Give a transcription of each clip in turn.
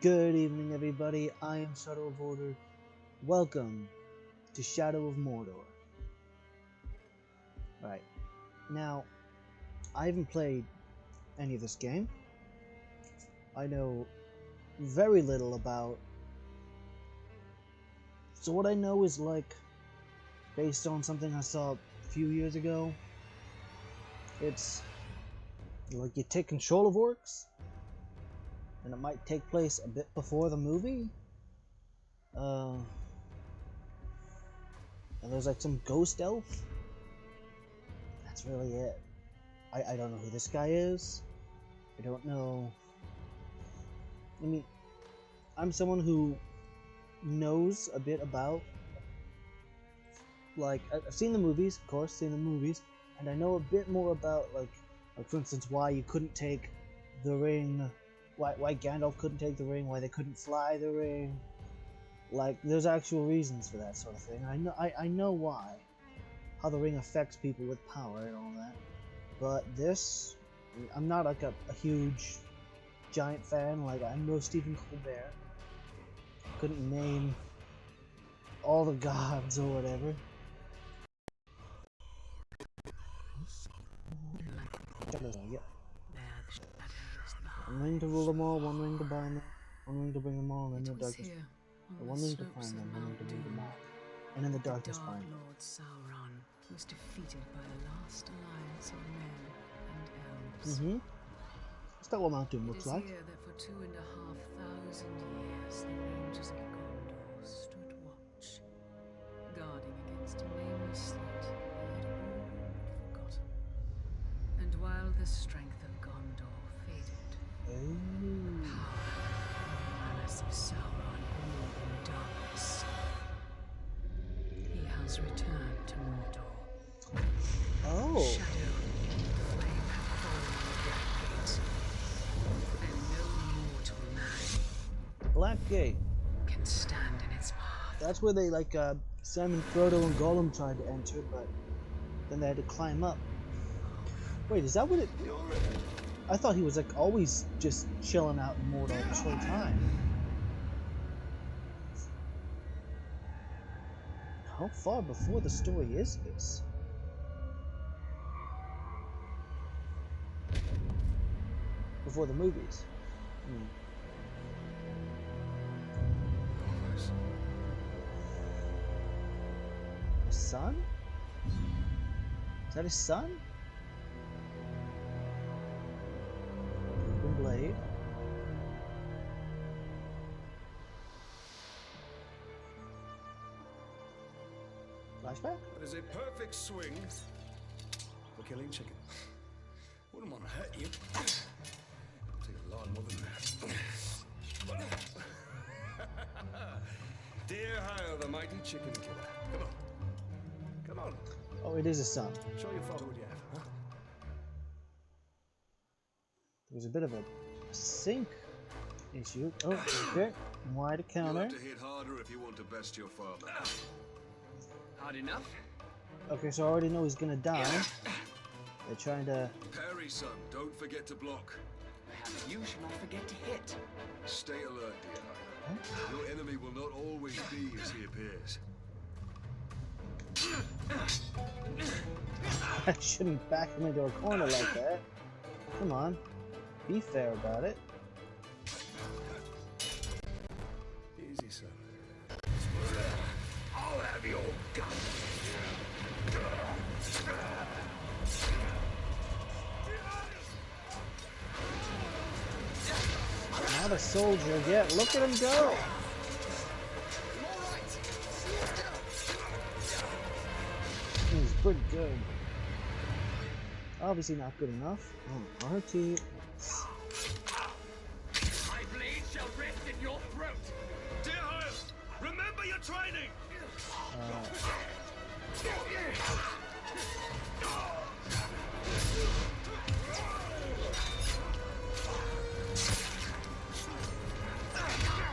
Good evening, everybody. I am Shadow of Order. Welcome to Shadow of Mordor. Alright, now, I haven't played any of this game. I know very little about. So what I know is like based on something I saw a few years ago. It's like you take control of orcs, and it might take place a bit before the movie. And there's like some ghost elf. That's really it. I don't know who this guy is. I don't know. I mean, I'm someone who knows a bit about. Like, I've seen the movies, of course, and I know a bit more about, like for instance, why you couldn't take the ring, why Gandalf couldn't take the ring, why they couldn't fly the ring. Like, there's actual reasons for that sort of thing. I know why, how the ring affects people with power and all that. But this, I'm not like a huge, giant fan. Like, I'm no Stephen Colbert. Couldn't name all the gods or whatever. Yeah. One ring to rule them all, one ring to bind them, one ring to bring them all, and in the darkness. One ring to find them, one ring to bring them all, and in the darkness bind them. Lord Sauron was defeated by the last alliance of men and elves. That's not what Mount Doom looks like. It is here that for 2,500 years the rangers of Gondor stood watch, guarding against a nameless threat they had all but forgotten. And while the strength of Gondor faded, the power and malice of Sauron grew in darkness. He has returned to Mordor. Oh. Shadow and flame have fallen on the Black Gate, and no mortal man Black Gate. can stand in its path. That's where they like Sam and Frodo and Gollum tried to enter, but then they had to climb up. Wait, is that what it? I thought he was like always just chilling out in Mordor this whole time. How far before the story is this? Before the movies. His son? Is that his son? Open blade. Flashback? That is a perfect swing for killing chicken. Wouldn't want to hurt you. Take a lot more than that. Dear Hyle, the mighty chicken killer. Come on. Come on. Oh, it is a son. Show your father what you have, huh? There was a bit of a sync issue. Oh, okay. Wide a You'll counter. have to hit harder if you want to best your father. Hard enough? Okay, so I already know he's gonna die. They're trying to. Parry, son. Don't forget to block. Perhaps you should not forget to hit. Stay alert, dear Hyle. Your enemy will not always be as he appears. I shouldn't back him into a corner like that. Come on. Be fair about it. Easy, son. I'll have your gun. Not a soldier yet. Look at him go. He's pretty good. Obviously not good enough. Oh, RT. My blade shall rest in your throat. Dear Hyle, remember your training!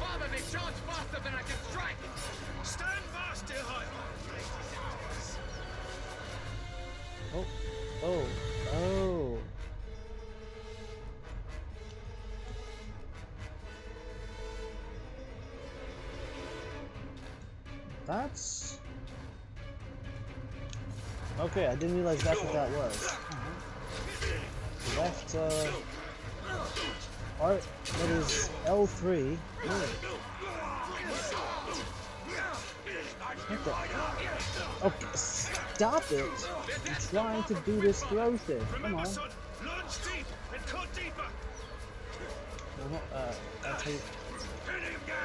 Father may charge faster than I can strike. Stand fast, dear Hyle! Oh. Oh. That's... Okay, I didn't realize that's what that was. Left, art, what is L3? What the? Okay, stop it! I'm trying to do this throw thing. Come on. Son, launch deep and cut deeper. That's how you... Pin him down.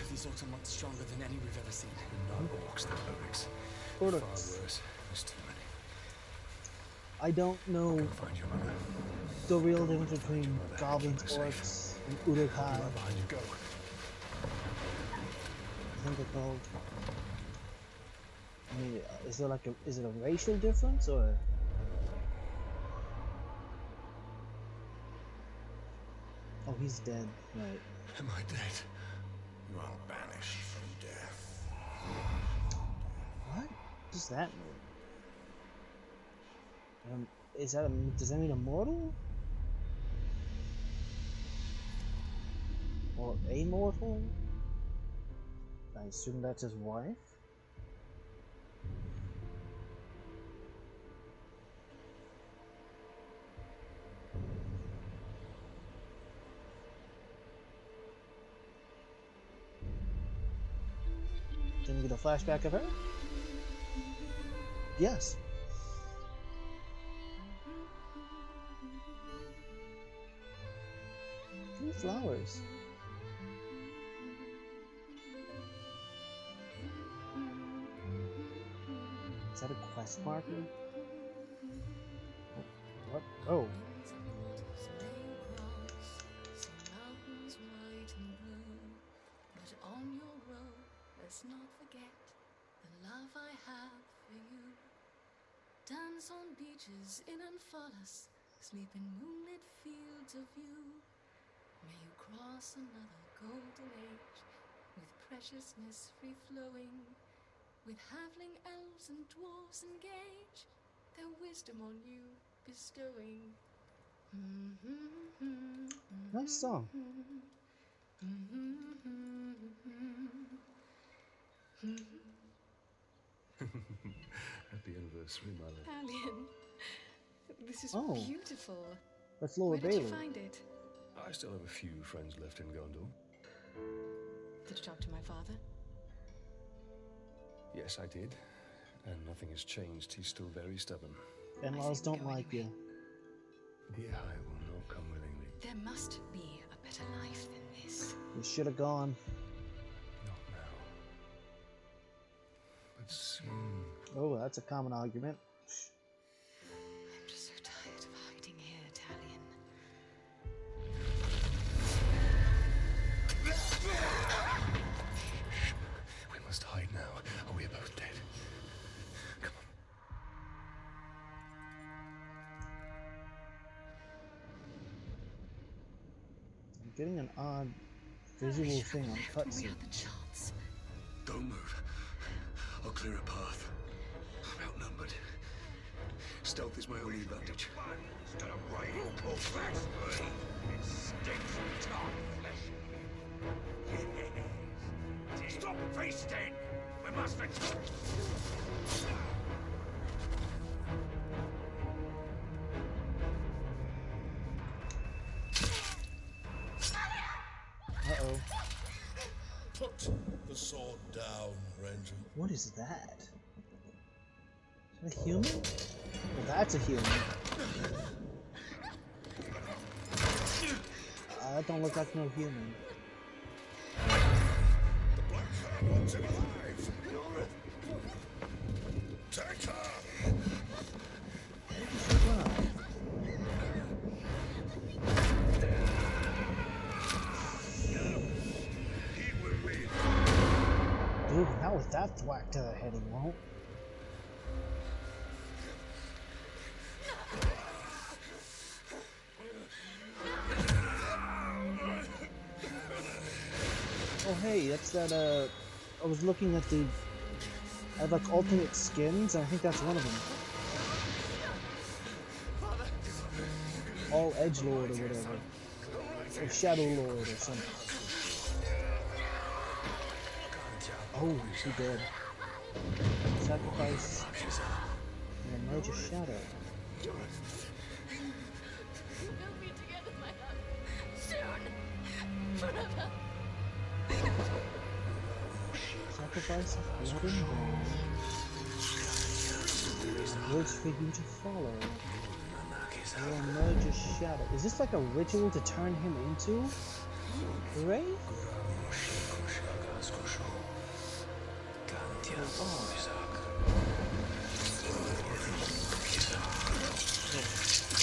These orcs are much stronger than any we've ever seen. Not orcs, they're lyrics. Orcs. Far worse. There's too many. I don't know Find your mother. the real difference between goblins, orcs, and Urukai. Right behind you. Go. I think they're called. I mean, is there like is it a racial difference or? Oh, he's dead. Right. Am I dead? You are banished from death. What does that mean? Is that does that mean immortal? Or immortal? I assume that's his wife. Didn't get a flashback of her? Yes. 3 flowers. Is that a quest marker? What? Oh. Let's not forget the love I have for you. Dance on beaches in Amphalos, sleep in moonlit fields of view. May you cross another golden age, with preciousness free-flowing, with halfling elves and dwarves engage, their wisdom on you bestowing. Nice song. Happy anniversary, my love. Alien, this is Oh. beautiful. That's Laura Where did you Bailey. find it? I still have a few friends left in Gondor. Did you talk to my father? Yes, I did. And nothing has changed. He's still very stubborn. In-laws don't like you. Here I will not come willingly. There must be a better life than this. You should have gone. Not now. But soon. Oh, that's a common argument. I'm just so tired of hiding here, Talion. We must hide now, or we are both dead. Come on. I'm getting an odd visual thing on We cutscene. have the chance. Don't move. I'll clear a path. I'm outnumbered. Stealth is my only advantage. Instead of writing cold facts, it stinks of charred flesh. Stop feasting! We must retreat! Uh-oh. Put the sword down, Ranger. What is that? Is that a human? Well, that's a human. That don't look like no human. The Black Hand wants him alive. Take her. He will win. Dude, not with that thwack to the head, he won't. Oh hey, that's that, I was looking at the... I have like alternate skins, and I think that's one of them. All Edge Lord or whatever. Or Shadow Lord or something. Oh, he did. Sacrifice and a Merge of Shadow. We'll be together, my love. Soon. Forever. Sacrifice of blood and bone. Words for you to follow. Or a Merge of Shadow. Is this like a ritual to turn him into Ray?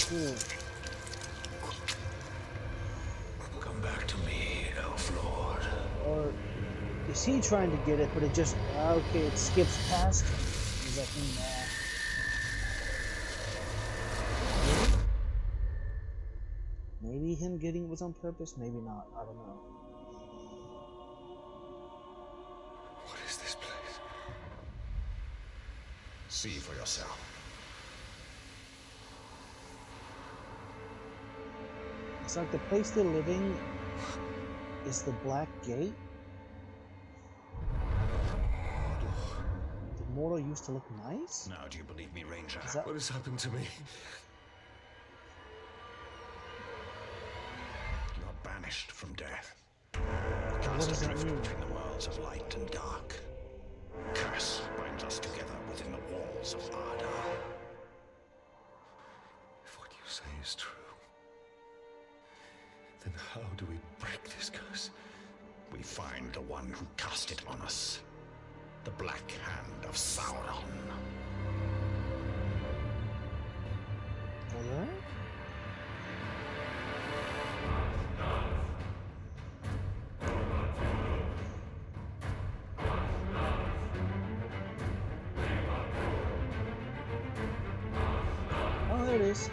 Cool. Come back to me, Elf Lord. Or is he trying to get it, but it just okay? It skips past. Is that him? Maybe him getting it was on purpose. Maybe not. I don't know. What is this place? See for yourself. It's like the place they're living is the Black Gate. Did Mordor used to look nice? Now do you believe me, Ranger? Is that What has happened to me? You are banished from death. Cast does that adrift mean? between the worlds of light and dark. Curse binds us together within the walls of Ardar. If what you say is true, then how do we break this curse? We find the one who cast it on us. The Black Hand of Sauron. Alright. Oh, there it is.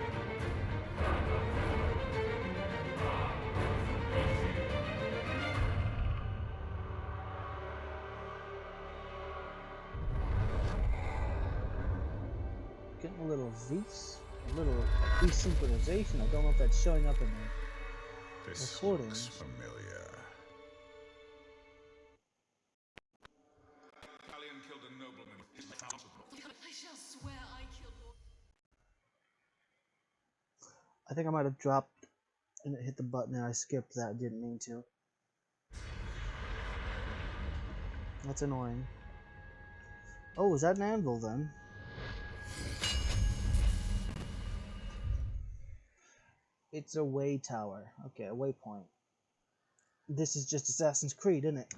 Getting a little little desynchronization. I don't know if that's showing up in the This recordings. looks familiar. Valiant killed a nobleman. I shall swear I killed Lord. I think I might have dropped and it hit the button and I skipped that. I didn't mean to. That's annoying. Oh, is that an anvil then? It's a way tower. Okay, a waypoint. This is just Assassin's Creed, isn't it?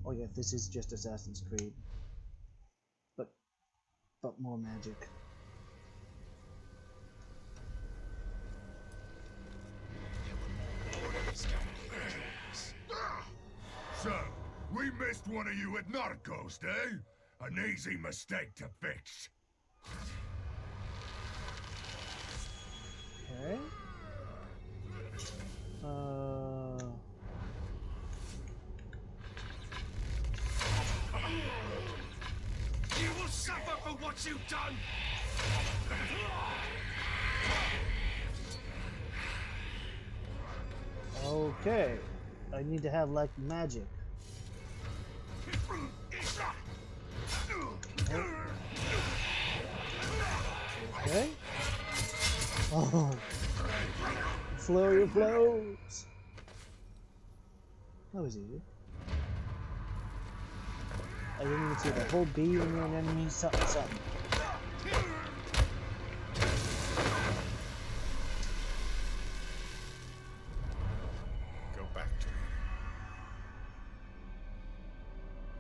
Oh yeah, this is just Assassin's Creed. But more magic. So, we missed one of you at Narcos, eh? An easy mistake to fix. Okay. You will suffer for what you've done! Okay. I need to have like magic. Okay. Oh. Flurry of blows. That was easy. I didn't even see the whole B when you're an enemy. Something, something. Go back to him.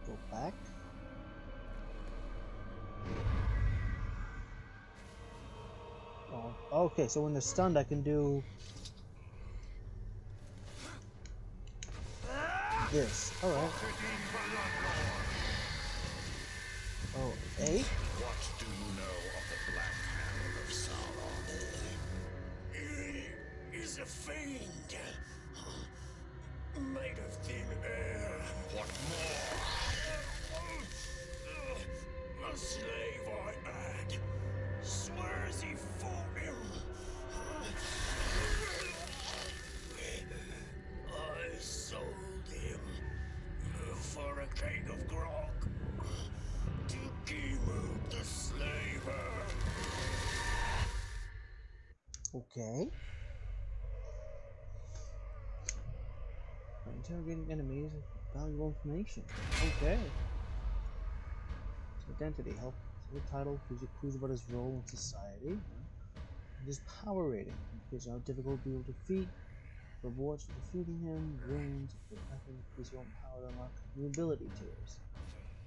Go back. Oh, okay, so when they're stunned, I can do this. All right. Oh, A. What do you know of the Black Hand of Sauron? He is a fiend. Made of thin air. What more? A slave I had. Swears he fought him. Okay. By interrogating enemies with valuable information. Okay. His identity, help. So the title gives you clues about his role in society. And his power rating indicates how difficult people to defeat. Rewards for defeating him, runes, the weapon increase your own power to unlock new ability tiers.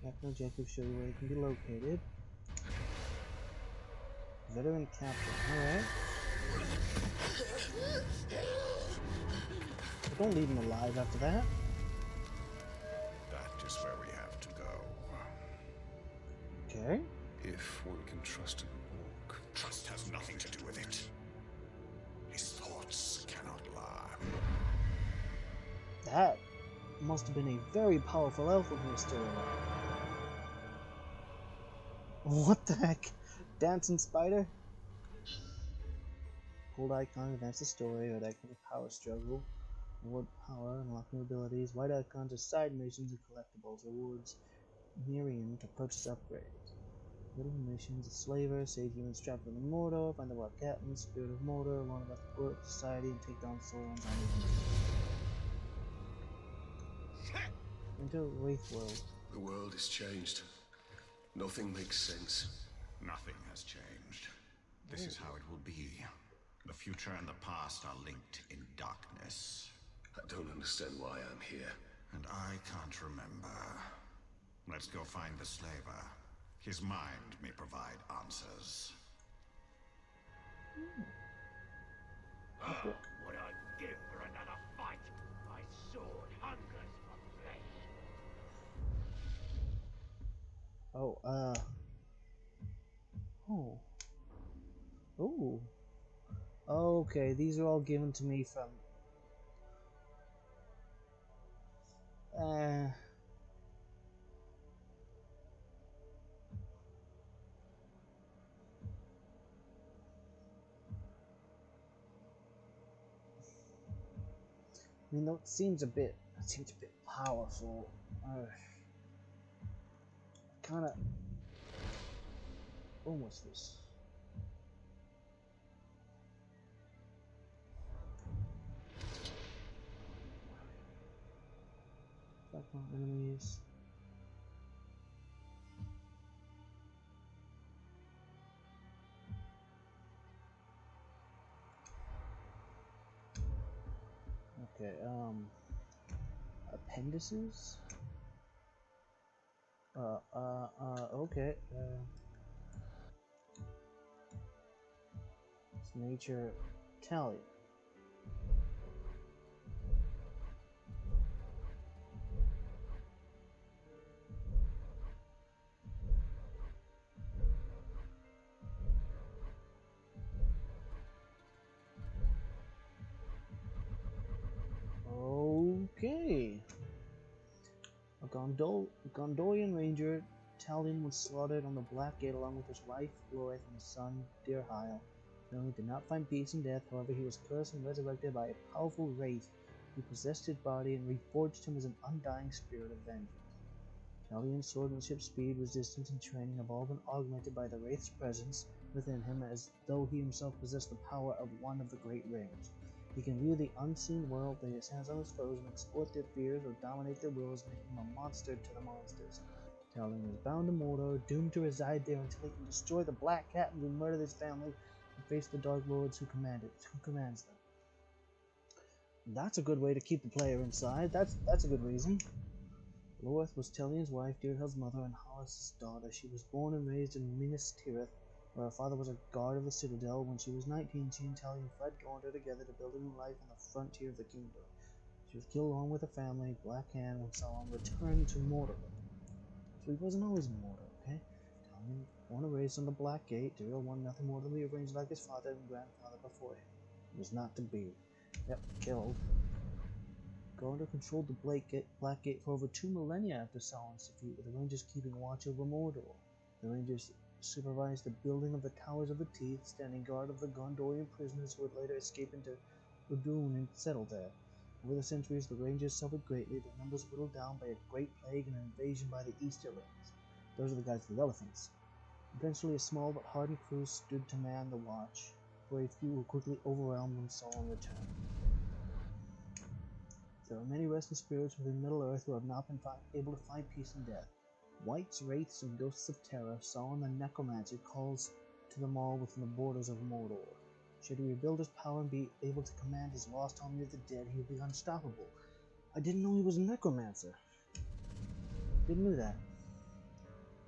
Weapon objectives show you where they can be located. Veteran captain, alright. Don't leave him alive after that. That is where we have to go. Okay. If one can trust an orc. Trust has nothing to do with it. His thoughts cannot lie. That must have been a very powerful elf when he was still alive. What the heck? Dancing spider? Gold icon advance the story, red icon of power struggle. Reward power, unlock new abilities. White icons are side missions and collectibles. Rewards Miriam to purchase upgrades. Little missions, a slaver, save humans trapped in Mordor, find the wild captain, spirit of Mordor, learn about the world society, and take down Sauron's army. Enter Wraith World. The world has changed. Nothing makes sense. Nothing has changed. This is how it will be. The future and the past are linked in darkness. I don't understand why I'm here. And I can't remember. Let's go find the slaver. His mind may provide answers. What I'd give for another fight! My sword hungers for flesh! Oh, Oh. Ooh. Okay, these are all given to me from... I mean, that seems a bit powerful. Kind of. Oh, what's this? Attack on enemies. Okay, appendices? Okay, it's nature Italian. Okay. A Gondorian ranger, Talion was slaughtered on the Black Gate along with his wife, Lorith, and his son, Dear Hyle. Talion did not find peace in death, however he was cursed and resurrected by a powerful wraith who possessed his body and reforged him as an undying spirit of vengeance. Talion's swordsmanship, speed, resistance, and training have all been augmented by the wraith's presence within him as though he himself possessed the power of one of the great rings. He can view the unseen world, lay his hands on his foes, and exploit their fears or dominate their wills, making him a monster to the monsters. Talion is bound to Mordor, doomed to reside there until he can destroy the Black Captain who murdered his family and face the Dark Lords who commands them. That's a good way to keep the player inside. That's a good reason. Lorith was Talion's wife, Deerhill's mother, and Hollis' daughter. She was born and raised in Minas Tirith, where her father was a guard of the citadel. When she was 19, she and Talion fled Gondor together to build a new life on the frontier of the kingdom. She was killed along with her family, Black Hand, and Sauron returned to Mordor. So he wasn't always in Mordor, okay? Talion, born and raised on the Black Gate, Deerhill wanted nothing more than to be arranged like his father and grandfather before him. It was not to be. Yep, killed. Gondor controlled the Black Gate for over 2 millennia after Sauron's defeat, with the Rangers keeping watch over Mordor. The Rangers supervised the building of the Towers of the Teeth, standing guard of the Gondorian prisoners who would later escape into Udun and settle there. Over the centuries, the Rangers suffered greatly, their numbers whittled down by a great plague and an invasion by the Easterlings. Those are the guys with the elephants. Eventually, a small but hardened crew stood to man the watch. brave few who quickly overwhelmed when Sauron returned. There are many restless spirits within Middle-earth who have not been able to find peace in death. Wights, wraiths, and ghosts of terror, Sauron the Necromancer calls to them all within the borders of Mordor. Should he rebuild his power and be able to command his lost army of the dead, he will be unstoppable. I didn't know he was a necromancer. Didn't know that.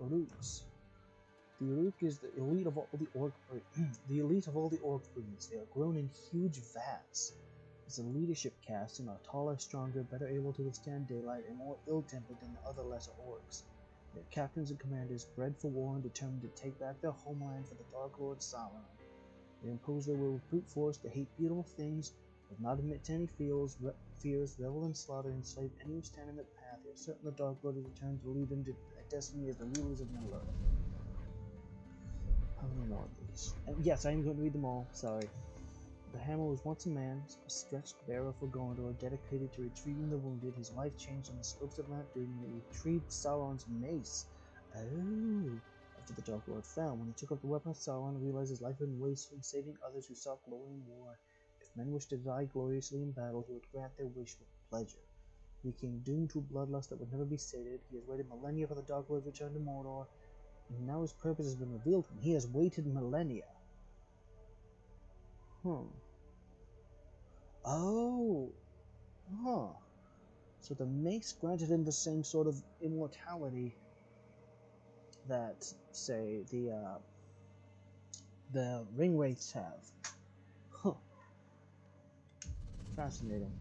Orcs. The Uruk is the elite of all the orc breeds. They are grown in huge vats. It's a leadership caste and are taller, stronger, better able to withstand daylight, and more ill-tempered than the other lesser orcs. They are captains and commanders, bred for war and determined to take back their homeland for the Dark Lord Sauron. They impose their will with brute force, they hate beautiful things, but not admit to any fears, revel in slaughter, and enslave any who stand in their path. They are certain the Dark Lord has returned to lead them to a destiny as the rulers of Middle-earth. How many more of these? Yes, I am going to read them all, sorry. The Hammer was once a man, a stretched bearer for Gondor, dedicated to retrieving the wounded. His life changed on the slopes of Mount Doom when he retrieved Sauron's mace. Oh! After the Dark Lord fell, when he took up the weapon of Sauron and realized his life had been wasteful in saving others who sought glory in war. If men wished to die gloriously in battle, he would grant their wish with pleasure. He became doomed to a bloodlust that would never be sated. He has waited millennia for the Dark Lord's return to Mordor, and now his purpose has been revealed to him. He has waited millennia. Oh! Huh. So the mace granted him the same sort of immortality that, say, the ring wraiths have. Huh. Fascinating.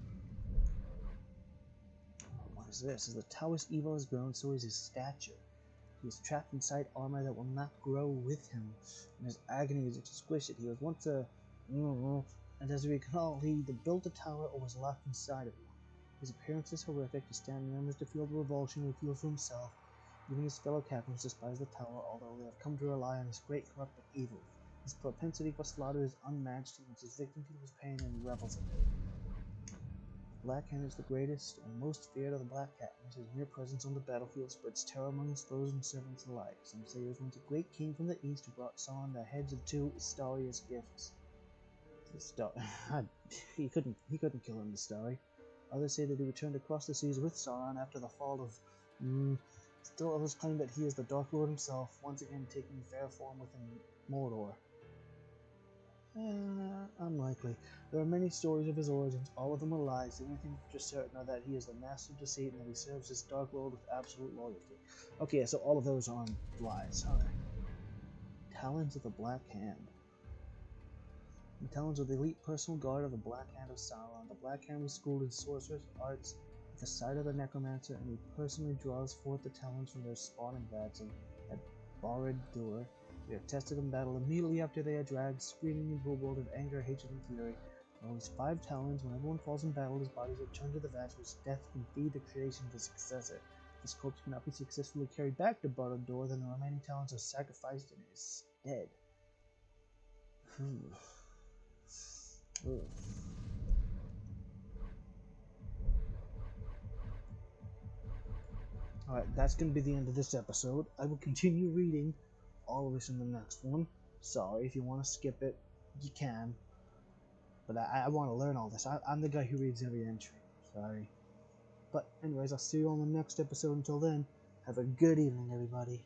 What is this? As the tower's evil has grown, so is his stature. He is trapped inside armor that will not grow with him, and his agony is exquisite. He was once a... and as we recall, he either built a tower or was locked inside of one. His appearance is horrific. To stand near him is to feel the revulsion he feels for himself. Even his fellow captains despise the tower, although they have come to rely on his great corrupting evil. His propensity for slaughter is unmatched. He makes his victim feel his pain and revels in it. The Black Hand is the greatest and most feared of the Black Captains. His mere presence on the battlefield spreads terror among his foes and servants alike. Some say he was once a great king from the east who brought Sauron the heads of two Istari as gifts. He couldn't kill him, the Istari. Others say that he returned across the seas with Sauron after the fall of... Still others claim that he is the Dark Lord himself, once again taking fair form within Mordor. Unlikely. There are many stories of his origins, all of them are lies. The only thing for certain are that he is the master of deceit and that he serves his Dark Lord with absolute loyalty. Okay, so all of those are lies. Alright. Talons of the Black Hand. The Talons are the elite personal guard of the Black Hand of Sauron. The Black Hand was schooled in sorcerous arts at the side of the Necromancer, and he personally draws forth the Talons from their spawning vats at Barad-dûr. They are tested in battle immediately after they are dragged, screaming in revolt of anger, hatred, and fury. With always 5 Talons, when everyone falls in battle, his bodies are turned to the vats, whose death can feed the creation of his successor. If his corpse cannot be successfully carried back to Barad-dûr, then the remaining Talons are sacrificed in his stead. Alright, that's going to be the end of this episode. I will continue reading all of this in the next one. Sorry, if you want to skip it, you can. But I want to learn all this. I'm the guy who reads every entry. Sorry. But anyways, I'll see you on the next episode. Until then, have a good evening, everybody.